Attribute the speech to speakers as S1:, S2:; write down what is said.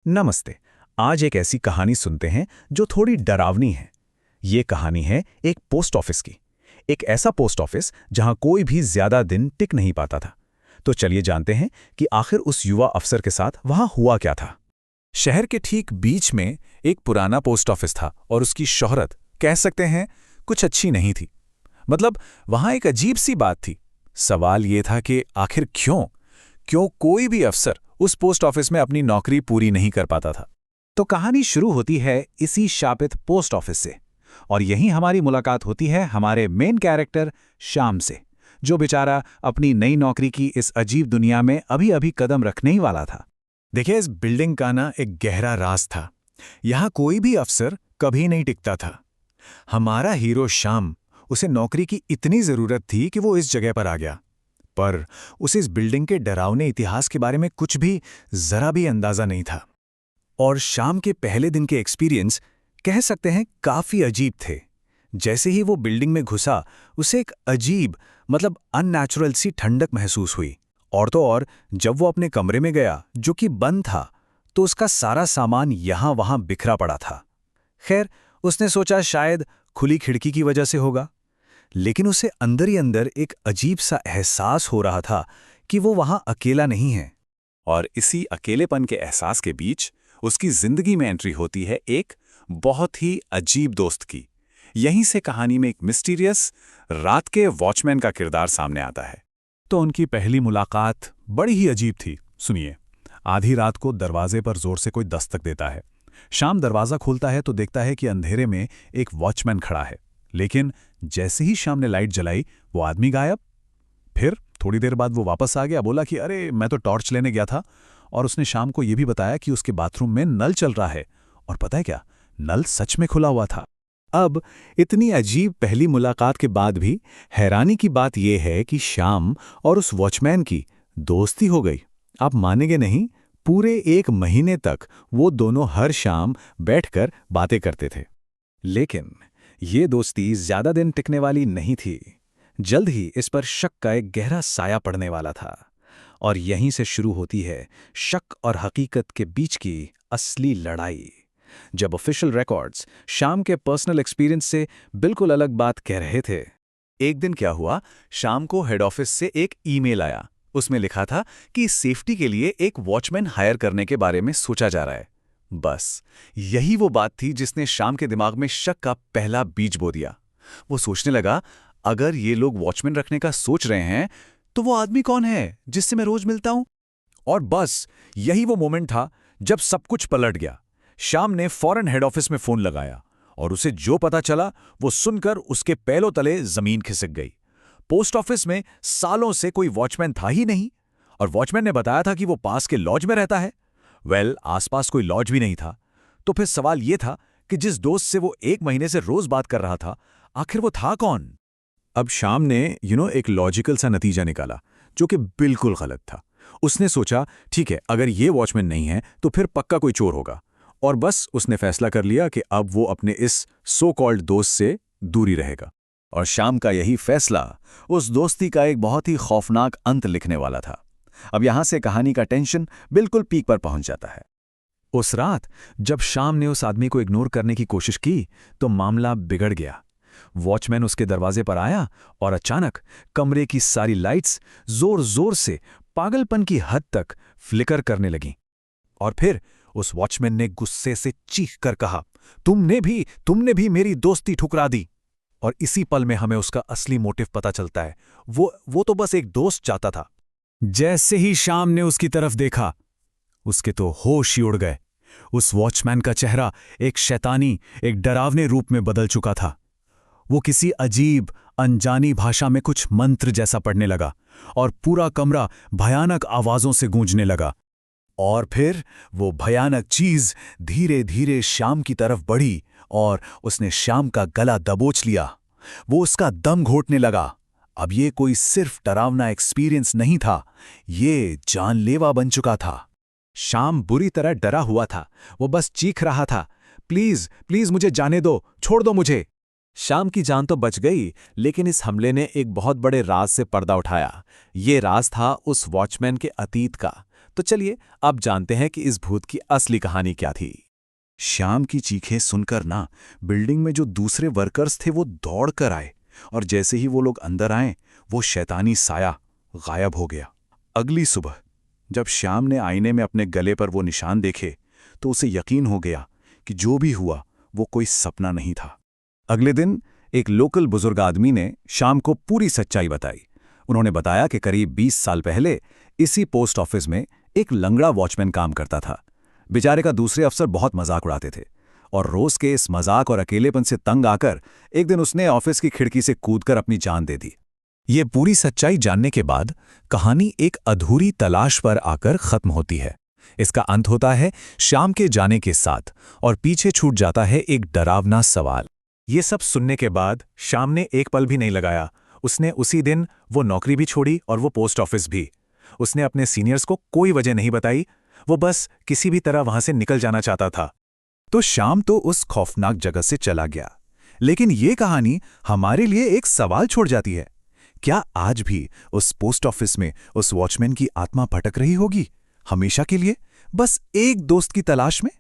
S1: नमस्ते। आज एक ऐसी कहानी सुनते हैं जो थोड़ी डरावनी है। ये कहानी है एक पोस्ट ऑफिस की। एक ऐसा पोस्ट ऑफिस जहां कोई भी ज्यादा दिन टिक नहीं पाता था। तो चलिए जानते हैं कि आखिर उस युवा अफसर के साथ वहां हुआ क्या था। शहर के ठीक बीच में एक पुराना पोस्ट ऑफिस था और उसकी शोहरत कह सकते हैं कुछ अच्छी नहीं थी। मतलब वहां एक अजीब सी बात थी। सवाल ये था कि आखिर क्यों क्यों कोई भी अफसर उस पोस्ट ऑफिस में अपनी नौकरी पूरी नहीं कर पाता था। तो कहानी शुरू होती है इसी शापित पोस्ट ऑफिस से। और यहीं हमारी मुलाकात होती है हमारे मेन कैरेक्टर श्याम से, जो बेचारा अपनी नई नौकरी की इस अजीब दुनिया में अभी अभी कदम रखने ही वाला था। देखिए, इस बिल्डिंग का ना एक गहरा राज था। यहां कोई भी अफसर कभी नहीं टिकता था। हमारा हीरो श्याम, उसे नौकरी की इतनी जरूरत थी कि वो इस जगह पर आ गया। पर उसे इस बिल्डिंग के डरावने इतिहास के बारे में कुछ भी जरा भी अंदाजा नहीं था। और शाम के पहले दिन के एक्सपीरियंस कह सकते हैं काफी अजीब थे। जैसे ही वो बिल्डिंग में घुसा, उसे एक अजीब अननेचुरल सी ठंडक महसूस हुई। और तो और जब वो अपने कमरे में गया जो कि बंद था, तो उसका सारा सामान यहां वहां बिखरा पड़ा था। खैर, उसने सोचा शायद खुली खिड़की की वजह से होगा। लेकिन उसे अंदर ही अंदर एक अजीब सा एहसास हो रहा था कि वो वहां अकेला नहीं है। और इसी अकेलेपन के एहसास के बीच उसकी जिंदगी में एंट्री होती है एक बहुत ही अजीब दोस्त की। यहीं से कहानी में एक मिस्टीरियस रात के वॉचमैन का किरदार सामने आता है। तो उनकी पहली मुलाकात बड़ी ही अजीब थी। सुनिए। आधी रात को दरवाजे पर जोर से कोई दस्तक देता है। शाम दरवाजा खोलता है तो देखता है कि अंधेरे में एक वॉचमैन खड़ा है। लेकिन जैसे ही शाम ने लाइट जलाई, वो आदमी गायब। फिर थोड़ी देर बाद वो वापस आ गया, बोला कि अरे मैं तो टॉर्च लेने गया था। और उसने शाम को यह भी बताया कि उसके बाथरूम में नल चल रहा है। और पता है क्या, नल सच में खुला हुआ था। अब इतनी अजीब पहली मुलाकात के बाद भी हैरानी की बात यह है कि शाम और उस वॉचमैन की दोस्ती हो गई। आप मानेंगे नहीं, पूरे 1 महीने तक वो दोनों हर शाम बैठकर बातें करते थे। लेकिन ये दोस्ती ज्यादा दिन टिकने वाली नहीं थी। जल्द ही इस पर शक का एक गहरा साया पड़ने वाला था। और यहीं से शुरू होती है शक और हकीकत के बीच की असली लड़ाई। जब ऑफिशियल रिकॉर्ड्स शाम के पर्सनल एक्सपीरियंस से बिल्कुल अलग बात कह रहे थे। एक दिन क्या हुआ, शाम को हेड ऑफिस से एक ईमेल आया। उसमें लिखा था कि सेफ्टी के लिए एक वॉचमैन हायर करने के बारे में सोचा जा रहा है। बस यही वो बात थी जिसने शाम के दिमाग में शक का पहला बीज बो दिया। वो सोचने लगा, अगर ये लोग वॉचमैन रखने का सोच रहे हैं, तो वो आदमी कौन है जिससे मैं रोज मिलता हूं? और बस यही वो मोमेंट था जब सब कुछ पलट गया। शाम ने फौरन हेड ऑफिस में फोन लगाया और उसे जो पता चला वो सुनकर उसके पैरों तले जमीन खिसक गई। पोस्ट ऑफिस में सालों से कोई वॉचमैन था ही नहीं। और वॉचमैन ने बताया था कि वो पास के लॉज में रहता है। आसपास कोई लॉज भी नहीं था। तो फिर सवाल यह था कि जिस दोस्त से वो 1 महीने से रोज बात कर रहा था, आखिर वो था कौन? अब शाम ने एक लॉजिकल सा नतीजा निकाला, जो कि बिल्कुल गलत था। उसने सोचा, ठीक है, अगर ये वॉचमैन नहीं है तो फिर पक्का कोई चोर होगा। और बस उसने फैसला कर लिया कि अब वो अपने इस सो कॉल्ड दोस्त से दूरी रहेगा। और शाम का यही फैसला उस दोस्ती का एक बहुत ही खौफनाक अंत लिखने वाला था। अब यहां से कहानी का टेंशन बिल्कुल पीक पर पहुंच जाता है। उस रात जब शाम ने उस आदमी को इग्नोर करने की कोशिश की, तो मामला बिगड़ गया। वॉचमैन उसके दरवाजे पर आया और अचानक कमरे की सारी लाइट्स जोर जोर से पागलपन की हद तक फ्लिकर करने लगीं। और फिर उस वॉचमैन ने गुस्से से चीख कर कहा, तुमने भी मेरी दोस्ती ठुकरा दी। और इसी पल में हमें उसका असली मोटिव पता चलता है। वो तो बस एक दोस्त चाहता था। जैसे ही शाम ने उसकी तरफ देखा, उसके तो होश ही उड़ गए। उस वॉचमैन का चेहरा एक शैतानी, एक डरावने रूप में बदल चुका था। वो किसी अजीब अनजानी भाषा में कुछ मंत्र जैसा पढ़ने लगा और पूरा कमरा भयानक आवाजों से गूंजने लगा। और फिर वो भयानक चीज धीरे धीरे शाम की तरफ बढ़ी और उसने शाम का गला दबोच लिया। वो उसका दम घोटने लगा। अब ये कोई सिर्फ डरावना एक्सपीरियंस नहीं था, ये जानलेवा बन चुका था। शाम बुरी तरह डरा हुआ था। वो बस चीख रहा था, प्लीज प्लीज मुझे जाने दो, छोड़ दो मुझे। शाम की जान तो बच गई, लेकिन इस हमले ने एक बहुत बड़े राज से पर्दा उठाया। ये राज था उस वॉचमैन के अतीत का,
S2: तो चलिए अब जानते हैं कि इस भूत की असली कहानी क्या थी।
S1: श्याम की चीखें सुनकर ना बिल्डिंग में जो दूसरे वर्कर्स थे वो दौड़ कर आए, और जैसे ही वो लोग अंदर आए वो शैतानी साया गायब हो गया। अगली सुबह जब श्याम ने आईने में अपने गले पर वो निशान देखे तो उसे यकीन हो गया कि जो भी हुआ वो कोई सपना नहीं था। अगले दिन एक लोकल बुजुर्ग आदमी ने श्याम को पूरी सच्चाई बताई। उन्होंने बताया कि करीब 20 साल पहले इसी पोस्ट ऑफिस में एक लंगड़ा वॉचमैन काम करता था। बेचारे का दूसरे अफसर बहुत मजाक उड़ाते थे, और रोज के इस मजाक और अकेलेपन से तंग आकर एक दिन उसने ऑफिस की खिड़की से कूदकर अपनी जान दे दी। ये पूरी सच्चाई जानने के बाद कहानी एक अधूरी तलाश पर आकर खत्म होती है। इसका अंत होता है श्याम के जाने के साथ, और पीछे छूट जाता है एक डरावना सवाल।
S2: ये सब सुनने के बाद श्याम ने एक पल भी नहीं लगाया। उसने उसी दिन वो नौकरी भी छोड़ी और वो पोस्ट ऑफिस भी। उसने अपने सीनियर्स को कोई वजह नहीं बताई, वो बस किसी भी तरह वहां से निकल जाना चाहता था।
S1: तो श्याम तो उस खौफनाक जगह से चला गया, लेकिन ये कहानी हमारे लिए एक सवाल छोड़ जाती है। क्या आज भी उस पोस्ट ऑफिस में उस वॉचमैन की आत्मा भटक रही होगी, हमेशा के लिए, बस एक दोस्त की तलाश में?